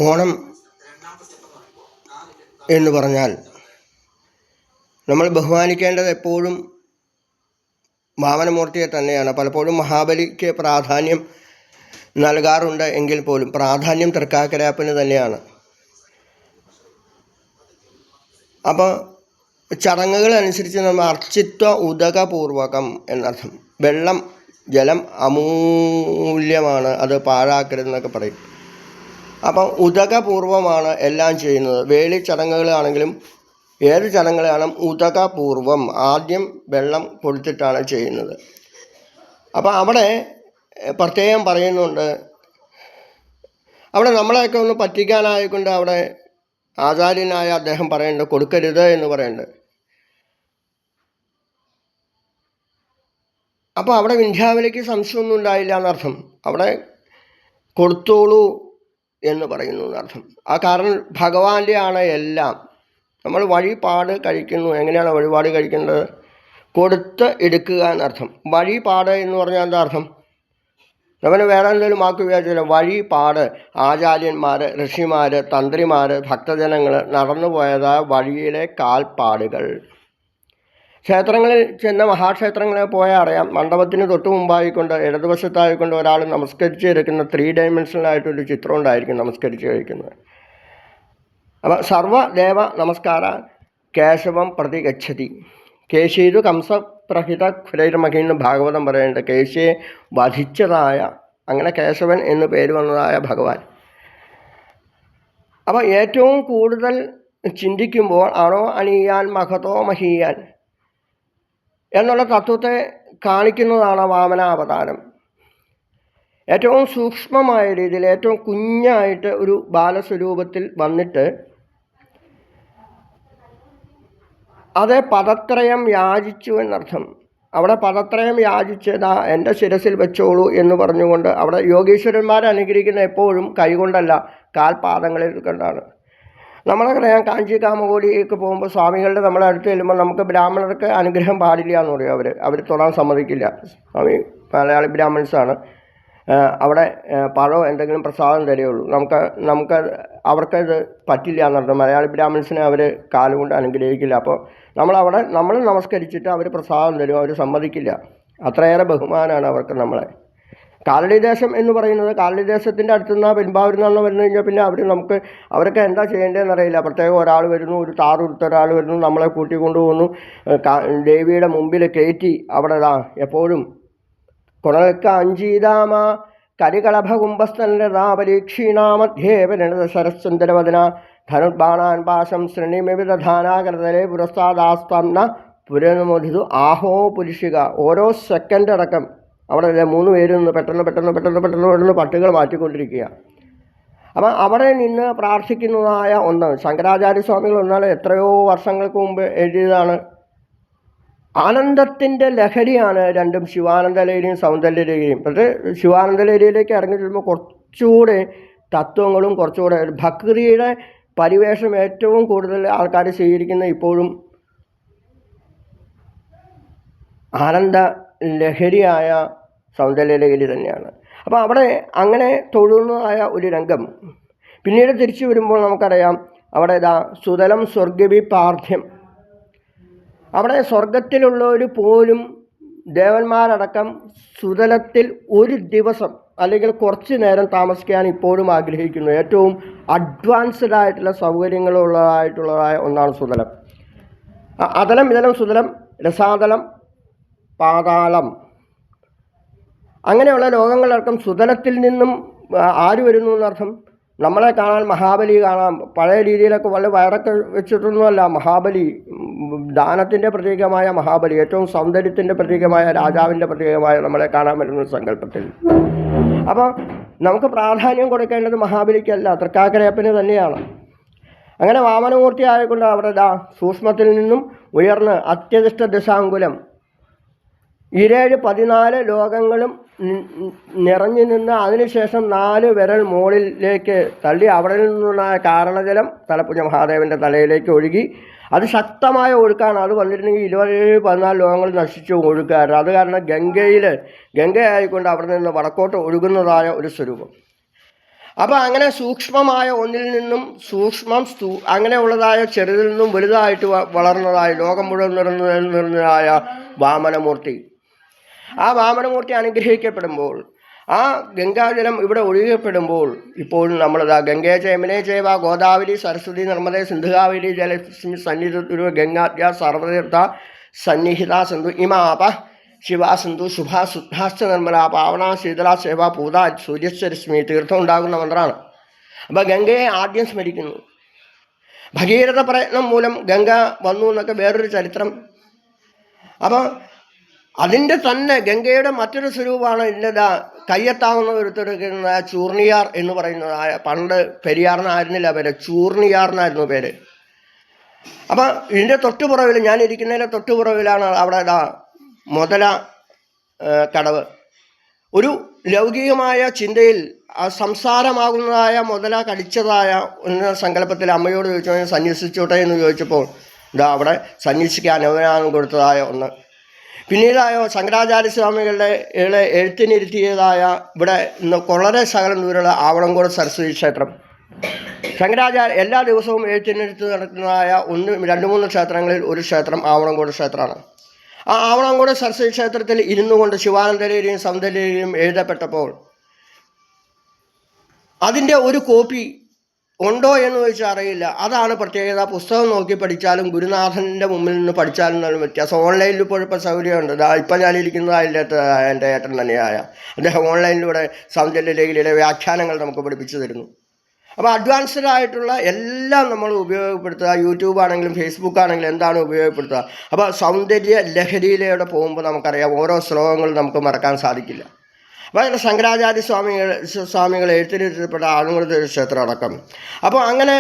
ഓണം എന്ന് പറഞ്ഞാൽ നമ്മൾ ബഹുമാനിക്കേണ്ടത് എപ്പോഴും വാമനമൂർത്തിയെ തന്നെയാണ്. പലപ്പോഴും മഹാബലിക്ക് പ്രാധാന്യം നൽകാറുണ്ട് എങ്കിൽ പോലും പ്രാധാന്യം തൃക്കാക്കരയപ്പന് തന്നെയാണ്. അപ്പോൾ ചടങ്ങുകൾ അനുസരിച്ച് നമ്മൾ അർച്ചിത്വ ഉദകപൂർവകം എന്നർത്ഥം. വെള്ളം ജലം അമൂല്യമാണ്, അത് പാഴാക്കരുതെന്നൊക്കെ പറയും. അപ്പം ഉദകപൂർവമാണ് എല്ലാം ചെയ്യുന്നത്. വേളി ചടങ്ങുകളാണെങ്കിലും ഏത് ചടങ്ങുകളാണെങ്കിലും ഉദകപൂർവം ആദ്യം വെള്ളം കൊടുത്തിട്ടാണ് ചെയ്യുന്നത്. അപ്പം അവിടെ പ്രത്യേകം പറയുന്നുണ്ട്, അവിടെ നമ്മളെയൊക്കെ ഒന്ന് പറ്റിക്കാനായിക്കൊണ്ട് അവിടെ ആചാര്യനായ അദ്ദേഹം പറയുന്നുണ്ട് കൊടുക്കരുത് എന്ന് പറയുന്നുണ്ട്. അപ്പോൾ അവിടെ വിന്ധ്യാവലിക്ക് സംശയമൊന്നും ഉണ്ടായില്ല എന്നർത്ഥം. അവിടെ കൊടുത്തോളൂ എന്ന് പറയുന്നു എന്നർത്ഥം. ആ കാരണം ഭഗവാന്റെ ആണ് എല്ലാം. നമ്മൾ വഴിപാട് കഴിക്കുന്നു. എങ്ങനെയാണ് വഴിപാട് കഴിക്കേണ്ടത്? കൊടുത്ത് എടുക്കുക എന്നർത്ഥം. വഴിപാട് എന്ന് പറഞ്ഞാൽ എന്താ അർത്ഥം? നമ്മൾ വേറെ എന്തെങ്കിലും വാക്ക് ഉപയോഗിച്ചില്ല. വഴിപാട് ആചാര്യന്മാർ, ഋഷിമാർ, തന്ത്രിമാർ, ഭക്തജനങ്ങൾ നടന്നു പോയതായ വഴിയിലെ കാൽപ്പാടുകൾ. ക്ഷേത്രങ്ങളിൽ ചെന്ന മഹാക്ഷേത്രങ്ങളിൽ പോയാൽ അറിയാം, മണ്ഡപത്തിന് തൊട്ട് മുമ്പായിക്കൊണ്ട് ഇടതുവശത്തായിക്കൊണ്ട് ഒരാൾ നമസ്കരിച്ച് ഇരിക്കുന്ന 3 ഡയമെൻഷനലായിട്ടൊരു ചിത്രം ഉണ്ടായിരിക്കും നമസ്കരിച്ച് കഴിക്കുന്നത്. അപ്പം സർവദേവ നമസ്കാര കേശവം പ്രതി ഗച്ഛതി കേശീതു കംസപ്രഹിത ഖുരൈർമഹീന്ന് ഭാഗവതം പറയുന്നുണ്ട്. കേശിയെ വധിച്ചതായ, അങ്ങനെ കേശവൻ എന്ന് പേര് വന്നതായ ഭഗവാൻ. അപ്പം ഏറ്റവും കൂടുതൽ ചിന്തിക്കുമ്പോൾ അണോ അണിയാൻ മഹതോ മഹീയാൻ എന്നുള്ള തത്വത്തെ കാണിക്കുന്നതാണ് വാമനാവതാരം. ഏറ്റവും സൂക്ഷ്മമായ രീതിയിൽ ഏറ്റവും കുഞ്ഞായിട്ട് ഒരു ബാലസ്വരൂപത്തിൽ വന്നിട്ട് അത് പദത്രയം യാചിച്ചു എന്നർത്ഥം. അവിടെ പദത്രയം യാചിച്ചതാ എൻ്റെ ശിരസിൽ വെച്ചോളൂ എന്ന് പറഞ്ഞുകൊണ്ട് അവിടെ യോഗീശ്വരന്മാരെ അനുഗ്രഹിക്കുന്ന എപ്പോഴും കൈകൊണ്ടല്ല, കാൽപാദങ്ങളിൽ കൊണ്ടാണ്. നമ്മളറിയാം, കാഞ്ചി കാമകോടിയൊക്കെ പോകുമ്പോൾ സ്വാമികളുടെ നമ്മളെ അടുത്ത് ചെല്ലുമ്പോൾ നമുക്ക് ബ്രാഹ്മണർക്ക് അനുഗ്രഹം പാടില്ല എന്ന് പറയും. അവർ തൊടാൻ സമ്മതിക്കില്ല. സ്വാമി മലയാളി ബ്രാഹ്മൺസാണ്. അവിടെ പഴമോ എന്തെങ്കിലും പ്രസാദം തരുകയുള്ളൂ. നമുക്ക് അവർക്കത് പറ്റില്ല എന്നുള്ളത്. മലയാളി ബ്രാഹ്മൺസിനെ അവർ കാലുകൊണ്ട് അനുഗ്രഹിക്കില്ല. അപ്പോൾ നമ്മൾ നമസ്കരിച്ചിട്ട് അവർ പ്രസാദം തരും, അവർ സമ്മതിക്കില്ല. അത്രയേറെ ബഹുമാനമാണ് അവർക്ക് നമ്മളെ. കാലടി ദേശം എന്ന് പറയുന്നത്, കാലടി ദേശത്തിൻ്റെ അടുത്തുനിന്ന് പെരുമ്പാവൂരിൽ നിന്ന് വന്നു കഴിഞ്ഞാൽ പിന്നെ അവരൊക്കെ എന്താ ചെയ്യേണ്ടതെന്ന് അറിയില്ല. പ്രത്യേകം ഒരാൾ വരുന്നു, ഒരു താറുടുത്ത ഒരാൾ വരുന്നു, നമ്മളെ കൂട്ടിക്കൊണ്ടുപോകുന്നു, ദേവിയുടെ മുമ്പിൽ കയറ്റി അവിടെ എപ്പോഴും കുണൽക്ക അഞ്ചീതാമ കരികളഭ കുംഭസ്ഥലതാ പരീക്ഷീണാമധ്യേ പരിണത ശരസുന്ദരവദന ധനുർബാണാൻ പാശം ശ്രേണിമിവിധാനാകൃതലെ പുരസ്താദാസ്തന്ന പുരനുമോദിതു ആഹോ പുരുഷിക. ഓരോ സെക്കൻഡ് അടക്കം അവിടെ 3 പേരിൽ നിന്ന് പെട്ടെന്ന് പട്ടുകൾ മാറ്റിക്കൊണ്ടിരിക്കുക. അപ്പം അവിടെ നിന്ന് പ്രാർത്ഥിക്കുന്നതായ ഒന്ന് ശങ്കരാചാര്യസ്വാമികൾ ഒന്നാണ് എത്രയോ വർഷങ്ങൾക്ക് മുമ്പ് എഴുതിയതാണ്. ആനന്ദത്തിൻ്റെ ലഹരിയാണ് രണ്ടും, ശിവാനന്ദലഹരിയും സൗന്ദര്യലഹരിയും. പക്ഷേ ശിവാനന്ദലഹരിയിലേക്ക് ഇറങ്ങി ചെല്ലുമ്പോൾ കുറച്ചുകൂടെ തത്വങ്ങളും കുറച്ചുകൂടെ ഭക്തിയുടെ പരിവേഷം ഏറ്റവും കൂടുതൽ ആൾക്കാർ സ്വീകരിക്കുന്ന ഇപ്പോഴും ആനന്ദ ലഹരിയായ സൗന്ദര്യലഹരി തന്നെയാണ്. അപ്പോൾ അവിടെ അങ്ങനെ തൊഴുന്നതായ ഒരു രംഗം. പിന്നീട് തിരിച്ചു വരുമ്പോൾ നമുക്കറിയാം, അവിടെ സുതലം സ്വർഗവി പാർത്ഥ്യം. അവിടെ സ്വർഗത്തിലുള്ളവർ പോലും ദേവന്മാരടക്കം സുതലത്തിൽ ഒരു ദിവസം അല്ലെങ്കിൽ കുറച്ച് നേരം താമസിക്കാൻ ഇപ്പോഴും ആഗ്രഹിക്കുന്നു. ഏറ്റവും അഡ്വാൻസ്ഡ് ആയിട്ടുള്ള സൗകര്യങ്ങളുള്ളതായ ഒന്നാണ് സുതലം. അതലം ഇതലം സുതലം രസാതലം പാതാളം അങ്ങനെയുള്ള ലോകങ്ങളടക്കം സുതലത്തിൽ നിന്നും ആര് വരുന്നു എന്നർത്ഥം. നമ്മളെ കാണാൻ മഹാബലി കാണാം. പഴയ രീതിയിലൊക്കെ വളരെ വയറൊക്കെ വെച്ചിട്ടൊന്നുമല്ല. മഹാബലി ദാനത്തിൻ്റെ പ്രതീകമായ മഹാബലി, ഏറ്റവും സൗന്ദര്യത്തിൻ്റെ പ്രതീകമായ രാജാവിൻ്റെ പ്രതീകമായ നമ്മളെ കാണാൻ വരുന്ന സങ്കല്പത്തിൽ. അപ്പോൾ നമുക്ക് പ്രാധാന്യം കൊടുക്കേണ്ടത് മഹാബലിക്കല്ല, തൃക്കാക്കരയപ്പന് തന്നെയാണ്. അങ്ങനെ വാമനമൂർത്തി ആയതുകൊണ്ട് അവിടെ സൂക്ഷ്മത്തിൽ നിന്നും ഉയർന്ന് അത്യധിഷ്ഠ ദശാങ്കുലം 14 ലോകങ്ങളും നിറഞ്ഞു നിന്ന് അതിനുശേഷം 4 വിരൽ മുകളിലേക്ക് തള്ളി അവിടെ നിന്നുള്ള കാരണജലം തലപ്പുഴ മഹാദേവൻ്റെ തലയിലേക്ക് ഒഴുകി അത് ശക്തമായ ഒഴുക്കാണ്. അത് വന്നിരുന്നെങ്കിൽ 14 ലോകങ്ങൾ നശിച്ചു ഒഴുക്കായിരുന്നു. അത് കാരണം ഗംഗയായിക്കൊണ്ട് അവിടെ നിന്ന് വടക്കോട്ട് ഒഴുകുന്നതായ ഒരു സ്വരൂപം. അപ്പോൾ അങ്ങനെ സൂക്ഷ്മമായ ഒന്നിൽ നിന്നും അങ്ങനെയുള്ളതായ ചെറുതിൽ നിന്നും വലുതായിട്ട് വളർന്നതായ ലോകം മുഴുവൻ നിറഞ്ഞതായ വാമനമൂർത്തി. ആ വാമനമൂർത്തി അനുഗ്രഹിക്കപ്പെടുമ്പോൾ, ആ ഗംഗാജലം ഇവിടെ ഒഴുകപ്പെടുമ്പോൾ, ഇപ്പോഴും നമ്മളിതാ ഗംഗേ ചൈമനേ ചൈവ ഗോദാവരി സരസ്വതി നർമ്മദേ സിന്ധുകാവേരി ജലലക്ഷ്മി സന്നിധി ഗംഗാദ്യ സർവതീർത്ഥ സന്നിഹിത സന്തു ഇമാപ ശിവാ സിന്ധു ശുഭാ ശുദ്ധാശ്ച നിർമ്മല പാവന ശീതള സേവ പൂത സൂര്യശ്വരശ്മി തീർത്ഥം ഉണ്ടാകുന്ന മന്ത്രമാണ്. അപ്പോൾ ഗംഗയെ ആദ്യം സ്മരിക്കുന്നു. ഭഗീരഥ പ്രയത്നം മൂലം ഗംഗ വന്നു എന്നൊക്കെ വേറൊരു ചരിത്രം. അപ്പോൾ അതിൻ്റെ തന്നെ ഗംഗയുടെ മറ്റൊരു സ്വരൂപമാണ് ഇന്നതാ കയ്യെത്താവുന്ന ഒരുത്തെടുക്കുന്ന ചൂർണിയാർ എന്ന് പറയുന്നതായ, പണ്ട് പെരിയാറിനായിരുന്നില്ല പേര്, ചൂർണിയാറിനായിരുന്നു പേര്. അപ്പം ഇതിൻ്റെ തൊട്ടുപുറവിൽ, ഞാൻ ഇരിക്കുന്നതിൻ്റെ തൊട്ടുപുറവിലാണ് അവിടെ മുതല കടവ്. ഒരു ലൗകികമായ ചിന്തയിൽ സംസാരമാകുന്നതായ മുതല കടിച്ചതായ എന്ന സങ്കല്പത്തിൽ അമ്മയോട് ചോദിച്ചു സന്യസിച്ചോട്ടെ എന്ന് ചോദിച്ചപ്പോൾ അവിടെ സന്യസിക്കാൻ അനുവാദം കൊടുത്തതായ ഒന്ന്. പിന്നീടായോ ശങ്കരാചാര്യ സ്വാമികളുടെ എഴുത്തിനിരുത്തിയതായ ഇവിടെ ഇന്ന് വളരെ ശകലം ദൂരമുള്ള ആവളംകോട് സരസ്വതി ക്ഷേത്രം. ശങ്കരാചാര്യ എല്ലാ ദിവസവും എഴുത്തിനിരുത്തി നടക്കുന്നതായ 2-3 ക്ഷേത്രങ്ങളിൽ ഒരു ക്ഷേത്രം ആവളംകോട് ക്ഷേത്രമാണ്. ആ ആവളംകോട് സരസ്വതി ക്ഷേത്രത്തിൽ ഇരുന്നു കൊണ്ട് ശിവാനന്ദലഹരിയും സൗന്ദര്യലഹരിയും എഴുതപ്പെട്ടപ്പോൾ അതിൻ്റെ ഒരു കോപ്പി ഉണ്ടോ എന്ന് ചോദിച്ചാൽ അറിയില്ല. അതാണ് പ്രത്യേകത. പുസ്തകം നോക്കി പഠിച്ചാലും ഗുരുനാഥൻ്റെ മുമ്പിൽ നിന്ന് പഠിച്ചാലും നല്ല വ്യത്യാസം. ഓൺലൈനിൽ ഇപ്പോൾ സൗകര്യമുണ്ട്. ഇപ്പം ഞാനിരിക്കുന്നത് അതിൻ്റെ എൻ്റെ ഏട്ടൻ തന്നെയായ അദ്ദേഹം ഓൺലൈനിലൂടെ സൗന്ദര്യലഹരിയുടെ വ്യാഖ്യാനങ്ങൾ നമുക്ക് പഠിപ്പിച്ചു തരുന്നു. അപ്പോൾ അഡ്വാൻസ്ഡ് ആയിട്ടുള്ള എല്ലാം നമ്മൾ ഉപയോഗപ്പെടുത്തുക. യൂട്യൂബ് ആണെങ്കിലും ഫേസ്ബുക്ക് ആണെങ്കിലും എന്താണ് ഉപയോഗപ്പെടുത്തുക. അപ്പോൾ സൗന്ദര്യ ലഹരിയിലൂടെ പോകുമ്പോൾ നമുക്കറിയാം ഓരോ ശ്ലോകങ്ങളും നമുക്ക് മറക്കാൻ സാധിക്കില്ല. അപ്പോൾ ശങ്കരാചാര്യ സ്വാമികൾ എഴുത്തിനിരുത്തപ്പെട്ട ആളുകളുടെ ക്ഷേത്രം അടക്കം. അപ്പോൾ അങ്ങനെ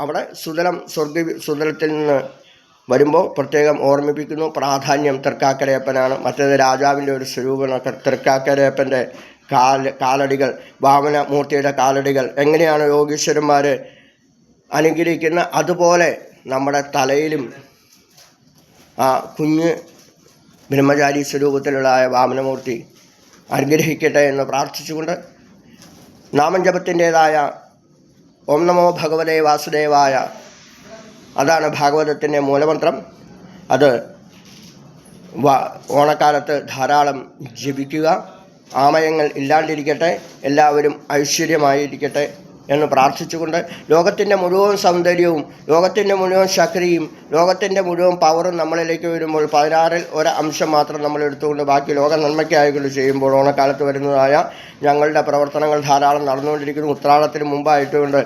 അവിടെ സുതലത്തിൽ നിന്ന് വരുമ്പോൾ പ്രത്യേകം ഓർമ്മിപ്പിക്കുന്നു. പ്രാധാന്യം തൃക്കാക്കരയപ്പനാണ്. മറ്റേത് രാജാവിൻ്റെ ഒരു സ്വരൂപമാണ്. തൃക്കാക്കരയപ്പൻ്റെ കാലടികൾ, വാമനമൂർത്തിയുടെ കാലടികൾ എങ്ങനെയാണ് യോഗീശ്വരന്മാർ അനുഗ്രഹിക്കുന്ന അതുപോലെ നമ്മുടെ തലയിലും ആ കുഞ്ഞ് ബ്രഹ്മചാരി സ്വരൂപത്തിലുള്ള വാമനമൂർത്തി അനുഗ്രഹിക്കട്ടെ എന്ന് പ്രാർത്ഥിച്ചുകൊണ്ട് നാമജപത്തിൻ്റേതായ ഓം നമോ ഭഗവതേ വാസുദേവായ, അതാണ് ഭാഗവതത്തിൻ്റെ മൂലമന്ത്രം. അത് ഓണക്കാലത്ത് ധാരാളം ജപിക്കുക. ആമയങ്ങൾ ഇല്ലാണ്ടിരിക്കട്ടെ, എല്ലാവരും ഐശ്വര്യമായിരിക്കട്ടെ എന്ന് പ്രാർത്ഥിച്ചുകൊണ്ട് ലോകത്തിൻ്റെ മുഴുവൻ സൗന്ദര്യവും ലോകത്തിൻ്റെ മുഴുവൻ ശക്തിയും ലോകത്തിൻ്റെ മുഴുവൻ പവറും നമ്മളിലേക്ക് വരുമ്പോൾ 16-ൽ ഒരു അംശം മാത്രം നമ്മൾ എടുത്തുകൊണ്ട് ബാക്കി ലോക നന്മയ്ക്കായിക്കൊണ്ട് ചെയ്യുമ്പോൾ ഓണക്കാലത്ത് വരുന്നതായ ഞങ്ങളുടെ പ്രവർത്തനങ്ങൾ ധാരാളം നടന്നുകൊണ്ടിരിക്കുന്നു. ഉത്രാടത്തിന് മുമ്പായിട്ടുകൊണ്ട്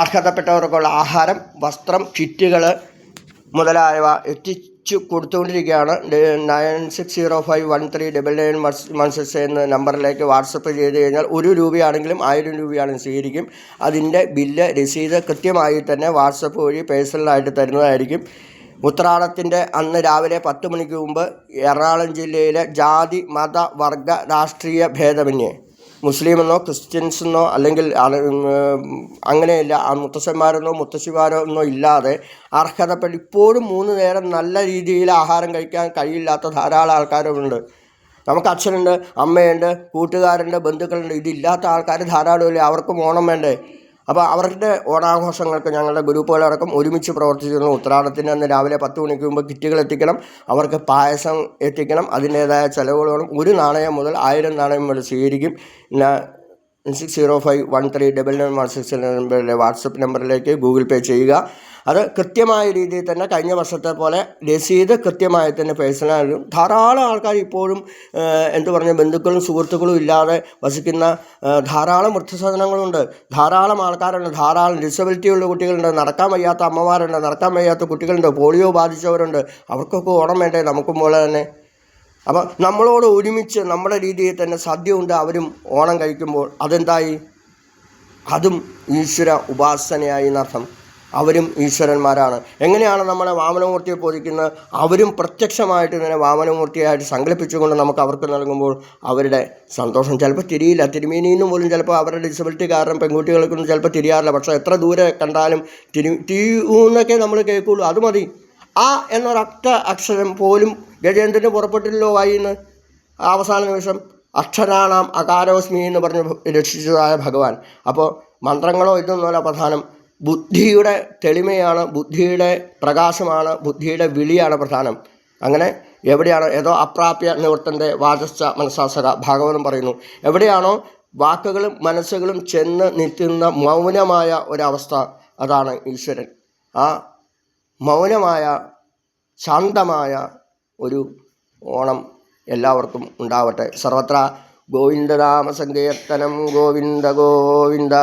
അർഹതപ്പെട്ടവർക്കുള്ള ആഹാരം, വസ്ത്രം, കിറ്റുകൾ മുതലായവ എത്തിച്ചു കൊടുത്തുകൊണ്ടിരിക്കുകയാണ്. 9605139916 എന്ന നമ്പറിലേക്ക് വാട്സപ്പ് ചെയ്ത് കഴിഞ്ഞാൽ 1 രൂപയാണെങ്കിലും 1000 രൂപയാണെങ്കിലും സ്വീകരിക്കും. അതിൻ്റെ ബില്ല്, രസീത് കൃത്യമായി തന്നെ വാട്സപ്പ് വഴി പേഴ്സണലായിട്ട് തരുന്നതായിരിക്കും. ഉത്രാടത്തിൻ്റെ അന്ന് രാവിലെ 10 മണിക്ക് മുമ്പ് എറണാകുളം ജില്ലയിലെ ജാതി മത വർഗ രാഷ്ട്രീയ ഭേദമന്യേ മുസ്ലിമെന്നോ ക്രിസ്ത്യൻസെന്നോ അല്ലെങ്കിൽ അങ്ങനെയില്ല, മുത്തശ്ശന്മാരെന്നോ മുത്തശ്ശിമാരോ എന്നോ ഇല്ലാതെ അർഹതപ്പെട്ട് ഇപ്പോഴും 3 നേരം നല്ല രീതിയിൽ ആഹാരം കഴിക്കാൻ കഴിയില്ലാത്ത ധാരാളം ആൾക്കാരുമുണ്ട്. നമുക്ക് അച്ഛനുണ്ട്, അമ്മയുണ്ട്, കൂട്ടുകാരുണ്ട്, ബന്ധുക്കളുണ്ട്. ഇതില്ലാത്ത ആൾക്കാർ ധാരാളമില്ല. അവർക്കും ഓണം വേണ്ടേ? അപ്പോൾ അവരുടെ ഓണാഘോഷങ്ങൾക്ക് ഞങ്ങളുടെ ഗ്രൂപ്പുകളടക്കം ഒരുമിച്ച് പ്രവർത്തിച്ചിരുന്നു. ഉത്രാടത്തിൻ്റെ അന്ന് രാവിലെ 10 മണിക്ക് മുമ്പ് കിറ്റുകൾ എത്തിക്കണം, അവർക്ക് പായസം എത്തിക്കണം, അതിൻ്റേതായ ചിലവുകൾ വേണം. 1 നാണയം മുതൽ 1000 നാണയം വരെ സ്വീകരിക്കും. 9605139916 നമ്പറിലെ വാട്സപ്പ് നമ്പറിലേക്ക് ഗൂഗിൾ പേ ചെയ്യുക. അത് കൃത്യമായ രീതിയിൽ തന്നെ കഴിഞ്ഞ വർഷത്തെ പോലെ രസീത് കൃത്യമായി തന്നെ പേഴ്സണലും ധാരാളം ആൾക്കാർ ഇപ്പോഴും ബന്ധുക്കളും സുഹൃത്തുക്കളും ഇല്ലാതെ വസിക്കുന്ന ധാരാളം വൃദ്ധസദനങ്ങളുണ്ട്. ധാരാളം ആൾക്കാരുണ്ട്, ധാരാളം ഡിസബിലിറ്റിയുള്ള കുട്ടികളുണ്ട്, നടക്കാൻ വയ്യാത്ത അമ്മമാരുണ്ട്, നടക്കാൻ വയ്യാത്ത കുട്ടികളുണ്ട്, പോളിയോ ബാധിച്ചവരുണ്ട്. അവർക്കൊക്കെ ഓണം വേണ്ടേ? നമുക്കും പോലെ തന്നെ. അപ്പം നമ്മളോട് ഒരുമിച്ച് നമ്മുടെ രീതിയിൽ തന്നെ സദ്യ ഉണ്ട് അവരും ഓണം കഴിക്കുമ്പോൾ അതെന്തായി? അതും ഈശ്വര ഉപാസനയായി എന്നർത്ഥം. അവരും ഈശ്വരന്മാരാണ്. എങ്ങനെയാണ് നമ്മളെ വാമനമൂർത്തിയെ പൂജിക്കുന്നത്? അവരും പ്രത്യക്ഷമായിട്ട് തന്നെ വാമനമൂർത്തിയായിട്ട് സങ്കല്പിച്ചുകൊണ്ട് നമുക്ക് അവർക്ക് നൽകുമ്പോൾ അവരുടെ സന്തോഷം ചിലപ്പോൾ തിരിയില്ല. തിരുമേനിന്ന് പോലും ചിലപ്പോൾ അവരുടെ ഡിസബിലിറ്റി കാരണം പെൺകുട്ടികൾക്കൊന്നും ചിലപ്പോൾ തിരിയാറില്ല. പക്ഷേ എത്ര ദൂരെ കണ്ടാലും തിരിയൂന്നൊക്കെ നമ്മൾ കേൾക്കുള്ളൂ. അത് മതി. ആ എന്നൊരൊറ്റ അക്ഷരം പോലും ഗജേന്ദ്രന് പുറപ്പെട്ടില്ലല്ലോ വായിന്ന്. അവസാന നിമിഷം അക്ഷരാണാം അകാരോസ്മി എന്ന് പറഞ്ഞ് രക്ഷിച്ചതായ ഭഗവാൻ. അപ്പോൾ മന്ത്രങ്ങളോ ഇതൊന്നുമല്ല പ്രധാനം. ബുദ്ധിയുടെ തെളിമയാണ്, ബുദ്ധിയുടെ പ്രകാശമാണ്, ബുദ്ധിയുടെ വിളിയാണ് പ്രധാനം. അങ്ങനെ എവിടെയാണോ ഏതോ അപ്രാപ്യ നിവർത്തൻ്റെ വാചശ്ച മനസ്സാസക ഭാഗവതം പറയുന്നു. എവിടെയാണോ വാക്കുകളും മനസ്സുകളും ചെന്ന് നിൽക്കുന്ന മൗനമായ ഒരവസ്ഥ, അതാണ് ഈശ്വരൻ. ആ മൗനമായ ശാന്തമായ ഒരു ഓണം എല്ലാവർക്കും ഉണ്ടാവട്ടെ. സർവത്ര ഗോവിന്ദനാമ സങ്കീർത്തനം. ഗോവിന്ദ ഗോവിന്ദ.